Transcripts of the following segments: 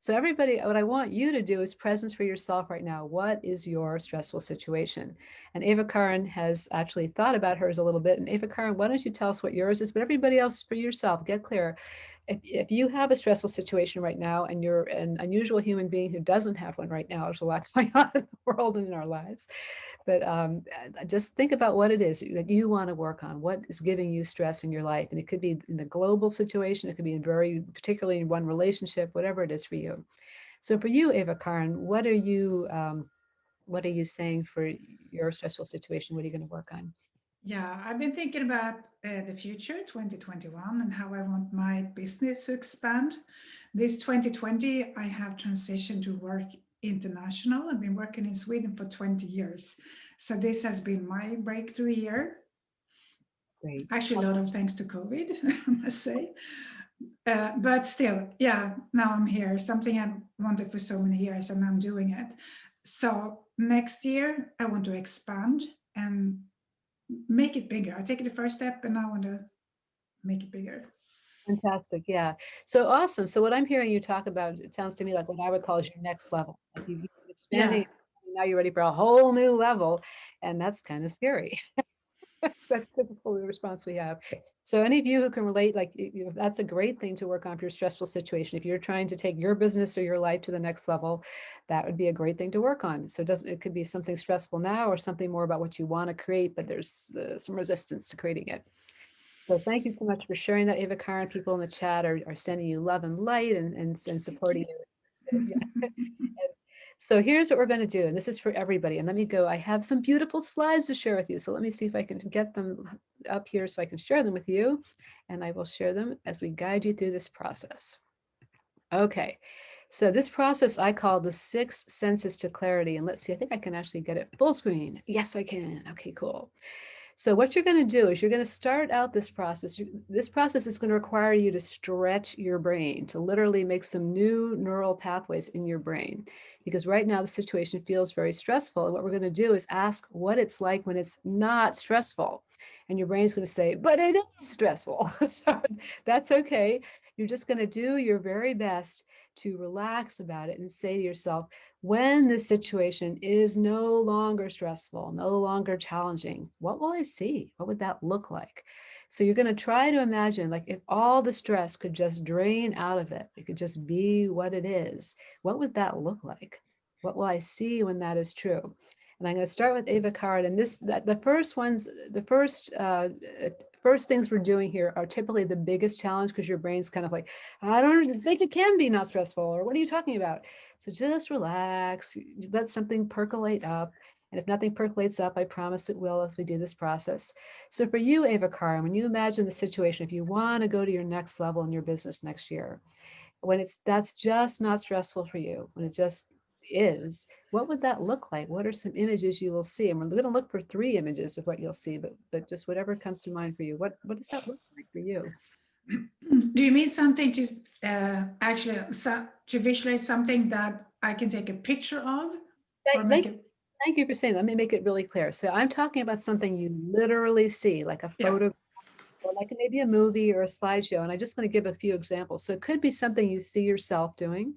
So everybody, what I want you to do is presence for yourself right now. What is your stressful situation? And Ava Karin has actually thought about hers a little bit. And Ava Karin, why don't you tell us what yours is, but everybody else for yourself, get clear. If you have a stressful situation right now and you're an unusual human being who doesn't have one right now, there's a lot going on in the world and in our lives. But just think about what it is that you want to work on. What is giving you stress in your life? And it could be in the global situation. It could be in particularly in one relationship, whatever it is for you. So for you, Ava Karin, what are you saying for your stressful situation? What are you going to work on? Yeah, I've been thinking about the future, 2021, and how I want my business to expand. This 2020, I have transitioned to work international. I've been working in Sweden for 20 years. So this has been my breakthrough year. Great. Actually, a lot of thanks to COVID, I must say. But still, yeah, now I'm here. Something I've wanted for so many years, and I'm doing it. So next year, I want to expand and make it bigger. I take the first step, and I want to make it bigger. Fantastic. Yeah. So awesome. So what I'm hearing you talk about, it sounds to me like what I would call is your next level. Like you've been Yeah, expanding, now you're ready for a whole new level, and that's kind of scary. That's typical response we have. So any of you who can relate, like that's a great thing to work on for your stressful situation. If you're trying to take your business or your life to the next level, that would be a great thing to work on. So it could be something stressful now or something more about what you want to create, but there's some resistance to creating it. So thank you so much for sharing that, Ava Karin. People in the chat are sending you love and light and thank supporting you. you. Yeah. So here's what we're going to do, and this is for everybody. And let me go. I have some beautiful slides to share with you. So let me see if I can get them up here so I can share them with you. And I will share them as we guide you through this process. Okay. So this process I call the 6 senses to clarity. And let's see, I think I can actually get it full screen. Yes, I can. Okay, cool. So what you're going to do is you're going to start out this process. This process is going to require you to stretch your brain, to literally make some new neural pathways in your brain. Because right now the situation feels very stressful. And what we're going to do is ask what it's like when it's not stressful. And your brain's going to say, but it is stressful. So that's okay. You're just going to do your very best to relax about it and say to yourself, when this situation is no longer stressful, no longer challenging, what will I see? What would that look like? So you're going to try to imagine like if all the stress could just drain out of it, it could just be what it is. What would that look like? What will I see when that is true? And I'm going to start with Ava Card. And the first ones, first things we're doing here are typically the biggest challenge because your brain's kind of like, I don't think it can be not stressful, or what are you talking about? So just relax, let something percolate up. And if nothing percolates up, I promise it will as we do this process. So for you, Ava Karin, when you imagine the situation, if you want to go to your next level in your business next year, when that's just not stressful for you, when it just is, what would that look like? What are some images you will see? And we're going to look for 3 images of what you'll see, but just whatever comes to mind for you. What does that look like for you? Do you mean something to actually to visualize something that I can take a picture of, or make Thank, it? thank you for saying that. Let me make it really clear. So I'm talking about something you literally see, like a Yeah, photo or like maybe a movie or a slideshow. And I just want to give a few examples. So it could be something you see yourself doing.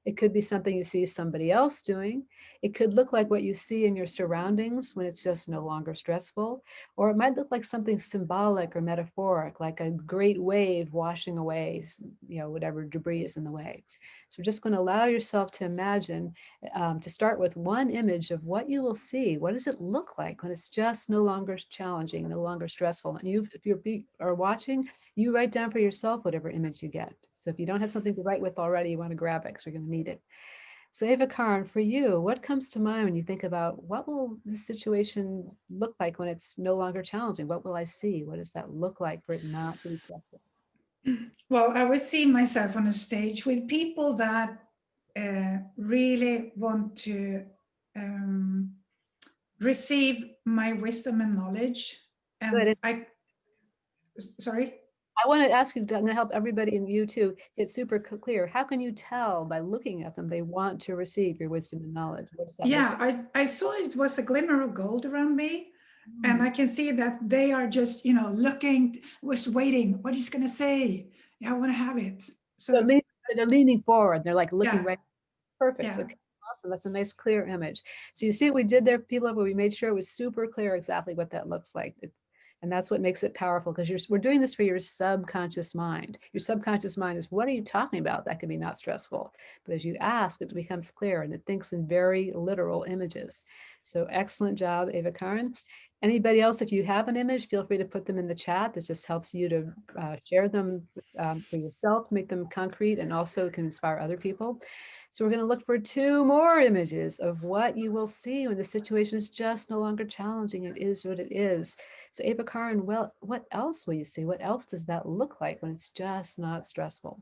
It could be something you see somebody else doing. It could look like what you see in your surroundings when it's just no longer stressful. Or it might look like something symbolic or metaphoric, like a great wave washing away, whatever debris is in the way. So we're just going to allow yourself to imagine, to start with one image of what you will see. What does it look like when it's just no longer challenging, no longer stressful? And if you are watching, you write down for yourself whatever image you get. So if you don't have something to write with already, you want to grab it because you're going to need it. So Ava Karin, for you, what comes to mind when you think about what will this situation look like when it's no longer challenging? What will I see? What does that look like for it not to be stressful? well, I was seeing myself on a stage with people that really want to um, receive my wisdom and knowledge. Good. And And sorry. I want to ask you, I'm going to help everybody and you too get super clear. How can you tell by looking at them they want to receive your wisdom and knowledge? What does that look Yeah, I saw it was a glimmer of gold around me. And like? I can see that they are just, looking, was waiting. What he's going to say. Yeah, I want to have it. So at So, least They're leaning forward. They're like looking Yeah, right. Perfect. yeah. Okay. Awesome. That's a nice clear image. So you see what we did there, people, where we made sure it was super clear exactly what that looks like. And that's what makes it powerful, because we're doing this for your subconscious mind. Your subconscious mind is, what are you talking about? That can be not stressful. But as you ask, it becomes clear and it thinks in very literal images. So excellent job, Ava Karen. Anybody else, if you have an image, feel free to put them in the chat. This just helps you to share them for yourself, make them concrete, and also can inspire other people. So we're going to look for 2 more images of what you will see when the situation is just no longer challenging. It is what it is. So Ava Karen, well, what else will you see? What else does that look like when it's just not stressful?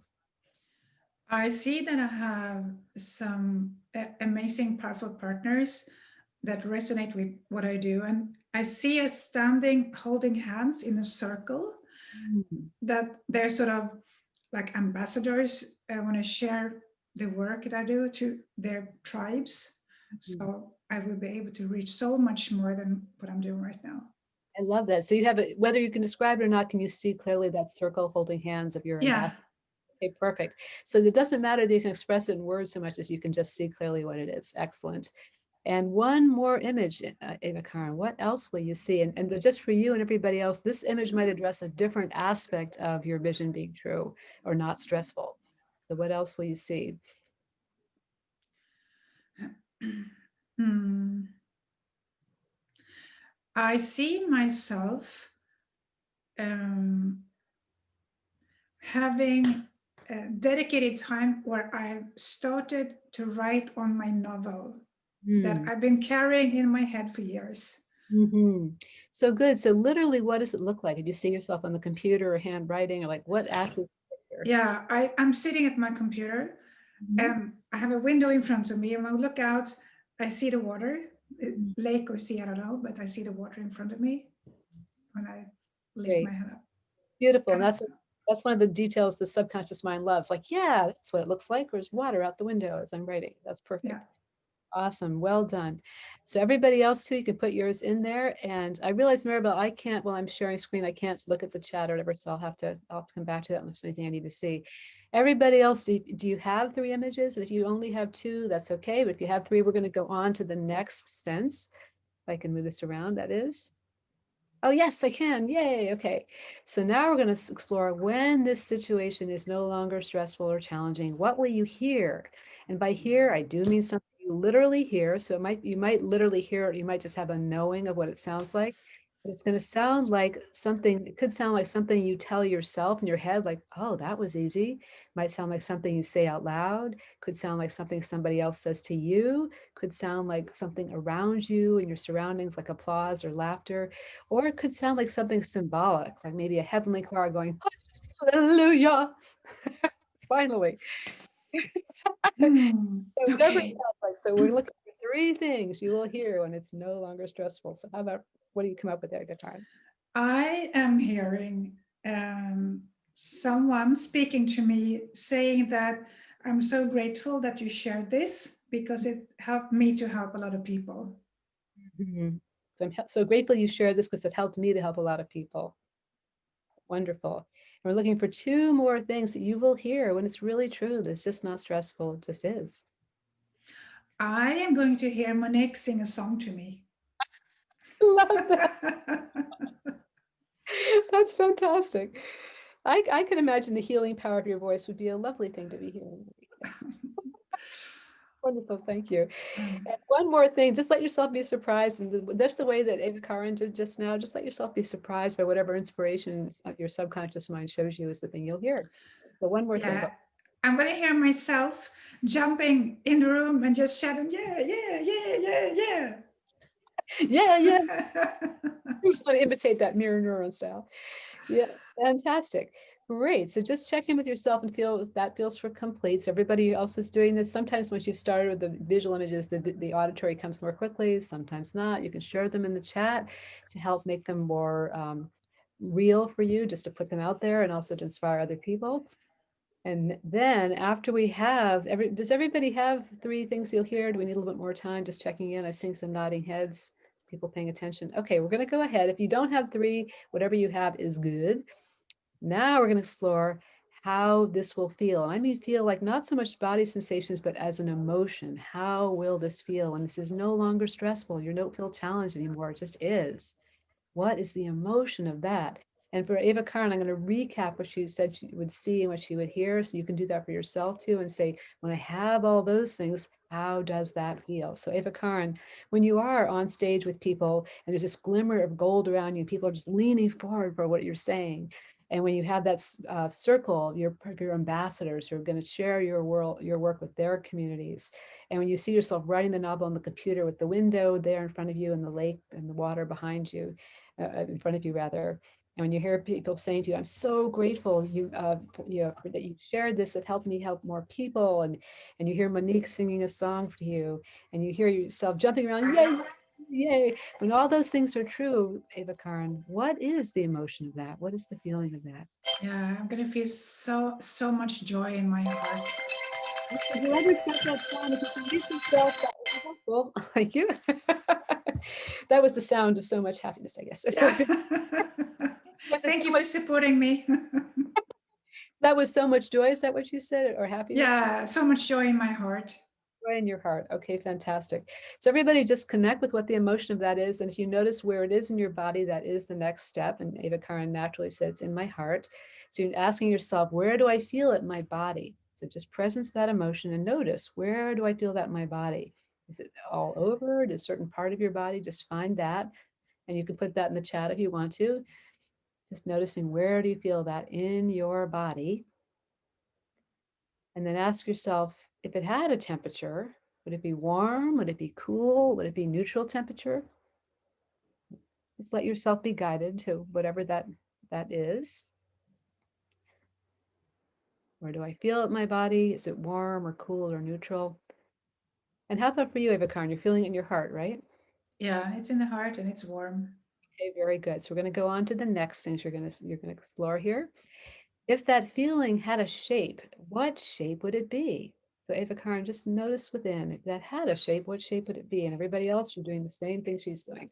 I see that I have some amazing, powerful partners that resonate with what I do. And I see us standing, holding hands in a circle, Mm. that they're sort of like ambassadors. I want to share the work that I do to their tribes. Mhm. So I will be able to reach so much more than what I'm doing right now. I love that. So you have it, whether you can describe it or not, can you see clearly that circle holding hands of your Yeah. ambassador? Okay, perfect. So it doesn't matter that you can express it in words so much as you can just see clearly what it is. Excellent. And one more image, Ava Karen, what else will you see? And just for you and everybody else, this image might address a different aspect of your vision being true or not stressful. So what else will you see? Hmm. I see myself having dedicated time where I started to write on my novel that Hmm. I've been carrying in my head for years. Hmm. So good. So literally, what does it look like? Do you see yourself on the computer or handwriting, or like what actually? Yeah, I'm sitting at my computer Mhm. and I have a window in front of me. And when I look out, I see the water, lake or sea, I don't know, but I see the water in front of me when I lift my Great. head up. Beautiful. And And that's one of the details the subconscious mind loves. Like, yeah, that's what it looks like. There's water out the window as I'm writing. That's yeah, perfect. Awesome. Well done. So everybody else too, you can put yours in there. And I realize, Maribel, I can't, while I'm sharing screen, I can't look at the chat or whatever. So I'll have to come back to that unless there's anything I need to see. Everybody else, do you have 3 images? And if you only have 2, that's okay. But if you have 3, we're going to go on to the next sense. If I can move this around, that is. Oh, yes, I can. Yay. Okay. So now we're going to explore when this situation is no longer stressful or challenging. What will you hear? And by hear, I do mean something you literally hear. So you might literally hear it. You might just have a knowing of what it sounds like. But it's going to sound like something, it could sound like something you tell yourself in your head, like, oh, that was easy. Might sound like something you say out loud. Could sound like something somebody else says to you. Could sound like something around you in your surroundings, like applause or laughter. Or it could sound like something symbolic, like maybe a heavenly choir going, hallelujah, finally. So whatever it okay. sounds like. So we're looking for 3 things you will hear when it's no longer stressful. So how about, what do you come up with there, Karen? I am hearing someone speaking to me saying that I'm so grateful that you shared this because it helped me to help a lot of people. Mhm. So I'm so grateful you shared this because it helped me to help a lot of people. Wonderful. And we're looking for 2 more things that you will hear when it's really true. That's just not stressful. It just is. I am going to hear Monique sing a song to me. Love that. That's fantastic. I can imagine the healing power of your voice would be a lovely thing to be hearing. Yes. Wonderful, thank you. And one more thing, just let yourself be surprised. And that's the way that Ava Karen did just now. Just let yourself be surprised by whatever inspiration your subconscious mind shows you is the thing you'll hear. So one more thing. Yeah, I'm going to hear myself jumping in the room and just shouting, yeah, yeah, yeah, yeah, Yeah, yeah. yeah. I just want to imitate that mirror neuron style. Yeah, fantastic. Great. So just check in with yourself and feel if that feels for complete. So everybody else is doing this. Sometimes once you've started with the visual images, the auditory comes more quickly, sometimes not. You can share them in the chat to help make them more real for you, just to put them out there and also to inspire other people. And then after we have, does everybody have 3 things you'll hear? Do we need a little bit more time just checking in? I've seen some nodding heads, people paying attention. Okay, we're going to go ahead. If you don't have 3, whatever you have is good. Now we're going to explore how this will feel. And I mean, feel like not so much body sensations, but as an emotion. How will this feel when this is no longer stressful? You don't feel challenged anymore. It just is. What is the emotion of that? And for Eva Karen, I'm going to recap what she said she would see and what she would hear. So you can do that for yourself too and say, when I have all those things, how does that feel? So Eva Karen, when you are on stage with people and there's this glimmer of gold around you, people are just leaning forward for what you're saying. And when you have that circle of your ambassadors who are going to share your work with their communities, and when you see yourself writing the novel on the computer with the window there in front of you and the lake and the water behind you, in front of you rather, and when you hear people saying to you, "I'm so grateful that you shared this. It helped me help more people," and you hear Monique singing a song for you, and you hear yourself jumping around, yay, yay. When all those things are true, Eva Karen, what is the emotion of that? What is the feeling of that? Yeah, I'm gonna feel so much joy in my heart. Whoever's got that sound, if you can reach yourself, that would be helpful. Thank you. That was the sound of so much happiness, I guess. So, Yeah. was it Thank so you much? for supporting me. That was so much joy. Is that what you said, or happiness? Yeah, so much joy in my heart. Joy in your heart. Okay, fantastic. So everybody just connect with what the emotion of that is. And if you notice where it is in your body, that is the next step. And Eva Karen naturally said it's in my heart. So you're asking yourself, where do I feel it in my body? So just presence that emotion and notice, where do I feel that in my body? Is it all over? Is a certain part of your body? Just find that. And you can put that in the chat if you want to. Just noticing, where do you feel that in your body? And then ask yourself, if it had a temperature, would it be warm? Would it be cool? Would it be neutral temperature? Just let yourself be guided to whatever that is. Where do I feel it in my body? Is it warm or cool or neutral? And how about for you, Eva Karen? You're feeling it in your heart, right? Yeah, it's in the heart and it's warm. Okay, very good. So we're going to go on to the next things you're going to explore here. If that feeling had a shape, what shape would it be? So Eva Karen, just notice within, if that had a shape, what shape would it be? And everybody else, you're doing the same thing she's doing.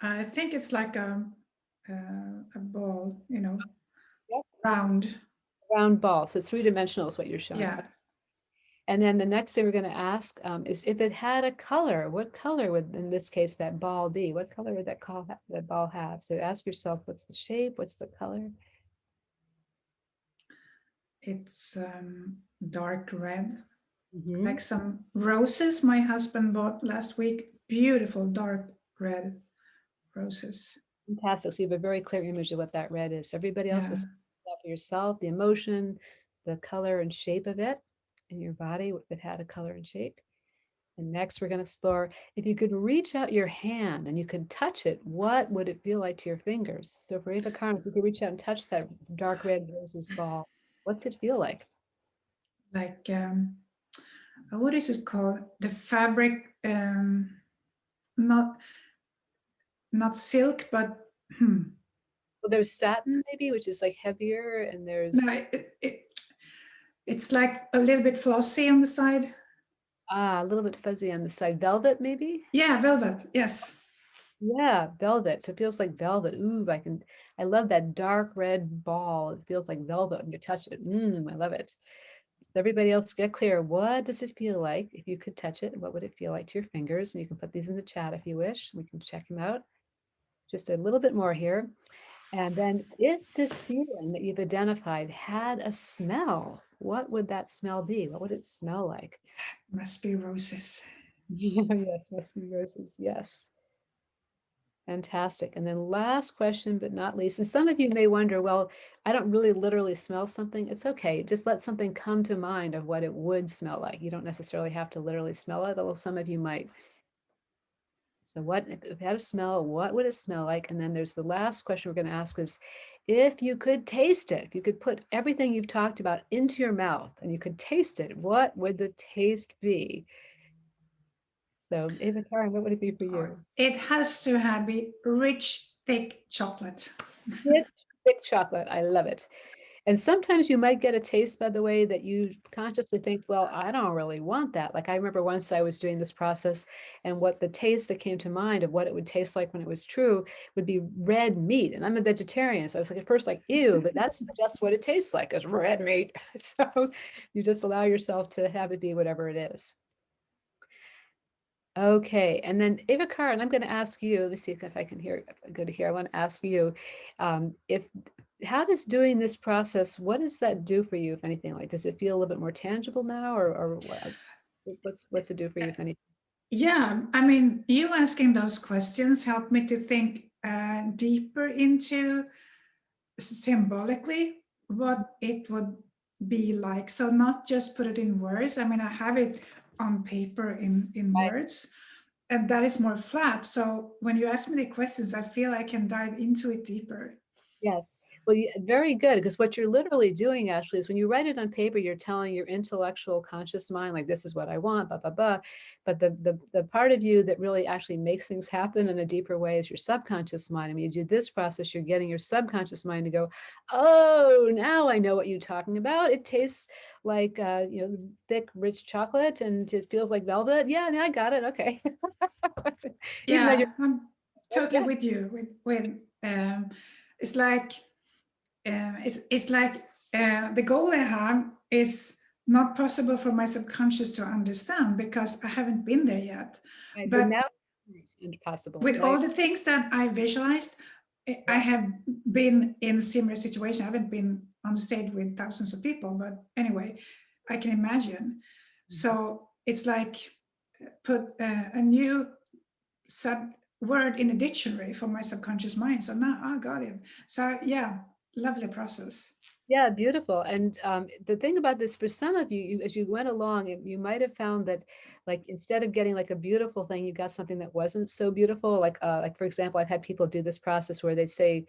I think it's like a ball, Yep. round. Round ball. So three-dimensional is what you're showing. Yeah, And then the next thing we're going to ask is if it had a color, what color would, in this case, that ball be? What color would that ball have? So ask yourself, what's the shape? What's the color? it's dark red, Mm-hmm. like some roses my husband bought last week. Beautiful dark red roses. Fantastic. So you have a very clear image of what that red is. So everybody else Yeah. is for yourself, the emotion, the color and shape of it in your body, if it had a color and shape. And next, we're going to explore, if you could reach out your hand and you could touch it, what would it feel like to your fingers? So for Eva Karen, if you could reach out and touch that dark red roses ball, what's it feel like? Like what is it called? The fabric, not not silk, but Well, there's satin maybe, which is like heavier, and no, there's it's like a little bit flossy on the side. a little bit fuzzy on the side. Velvet maybe? Yeah, velvet. Yes. Yeah, velvet. So it feels like velvet. Ooh, I love that dark red ball. It feels like velvet when you touch it. I love it. Everybody else get clear. What does it feel like if you could touch it? What would it feel like to your fingers? And you can put these in the chat if you wish. We can check them out. Just a little bit more here. And then if this feeling that you've identified had a smell, what would that smell be? What would it smell like? Must be roses. Yes, must be roses. Yes. Fantastic. And then last question, but not least, and some of you may wonder, well, I don't really literally smell something. It's okay. Just let something come to mind of what it would smell like. You don't necessarily have to literally smell it, although some of you might. So what, if it had a smell, what would it smell like? And then there's the last question we're going to ask is, if you could taste it, if you could put everything you've talked about into your mouth and you could taste it, what would the taste be? So Eva Karen, what would it be for you? It has to have be rich, thick chocolate. Thick, thick chocolate. I love it. And sometimes you might get a taste, by the way, that you consciously think, well, I don't really want that. Like I remember once I was doing this process, and what the taste that came to mind of what it would taste like when it was true would be red meat. And I'm a vegetarian. So I was like, at first, like, ew, but that's just what it tastes like, is red meat. So you just allow yourself to have it be whatever it is. Okay, and then Eva Karen, I'm going to ask you, let me see if I can hear good here. I want to ask you, if how does doing this process, what does that do for you, if anything? Like, does it feel a little bit more tangible now, or what's it do for you, if anything? Yeah, I mean, you asking those questions helped me to think deeper into symbolically what it would be like. So not just put it in words. I mean, I have it on paper in Right. words, and that is more flat. So when you ask me the questions, I feel I can dive into it deeper. Yes. Well, very good, because what you're literally doing actually is when you write it on paper, you're telling your intellectual conscious mind, like, this is what I want, blah, blah, blah. But the part of you that really actually makes things happen in a deeper way is your subconscious mind. I mean, you do this process, you're getting your subconscious mind to go, oh, now I know what you're talking about. It tastes like, thick, rich chocolate, and it feels like velvet. Yeah, I got it. Okay. Even though you're, Yeah, I'm totally yeah. with you. It's like it's like the goal I have is not possible for my subconscious to understand because I haven't been there yet. Right, but But now it's impossible, with all right? the things that I visualized, I have been in similar situations. I haven't been on stage with thousands of people, but anyway, I can imagine. Mhm. So it's like put a new sub word in a dictionary for my subconscious mind. So now I got it. So yeah, lovely process. Yeah, beautiful. And the thing about this, for some of you, as you went along, you might have found that, like, instead of getting like a beautiful thing, you got something that wasn't so beautiful. Like for example, I've had people do this process where they say,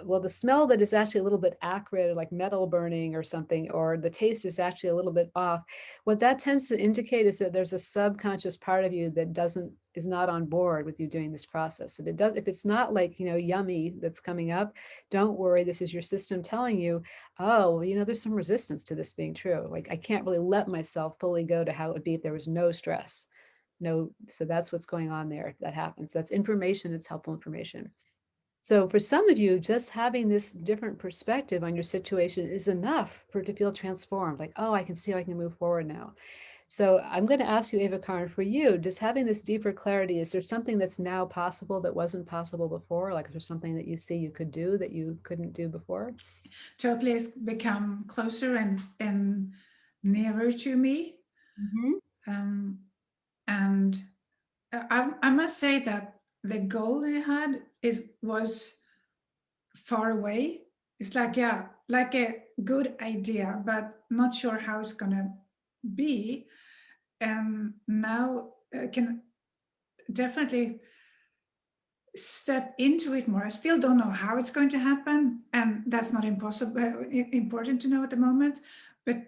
well, the smell of it is actually a little bit acrid, like metal burning or something, or the taste is actually a little bit off. What that tends to indicate is that there's a subconscious part of you that is not on board with you doing this process. If it's not like, yummy that's coming up, don't worry, this is your system telling you, oh, well, there's some resistance to this being true. Like, I can't really let myself fully go to how it would be if there was no stress. No, so that's what's going on there. If that happens, that's information. It's helpful information. So for some of you, just having this different perspective on your situation is enough for it to feel transformed. Like, oh, I can see how I can move forward now. So I'm going to ask you, Eva Karen, for you, just having this deeper clarity, is there something that's now possible that wasn't possible before? Like, is there something that you see you could do that you couldn't do before? Totally has become closer and nearer to me. Hmm. Um, and I must say that the goal I had was far away. It's like, yeah, like a good idea, but not sure how it's gonna be. And now I can definitely step into it more. I still don't know how it's going to happen, and that's not impossible, important to know at the moment. But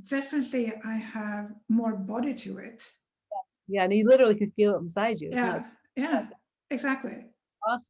definitely, I have more body to it. Yeah, and you literally can feel it inside you. It's not. Yeah, yeah, exactly.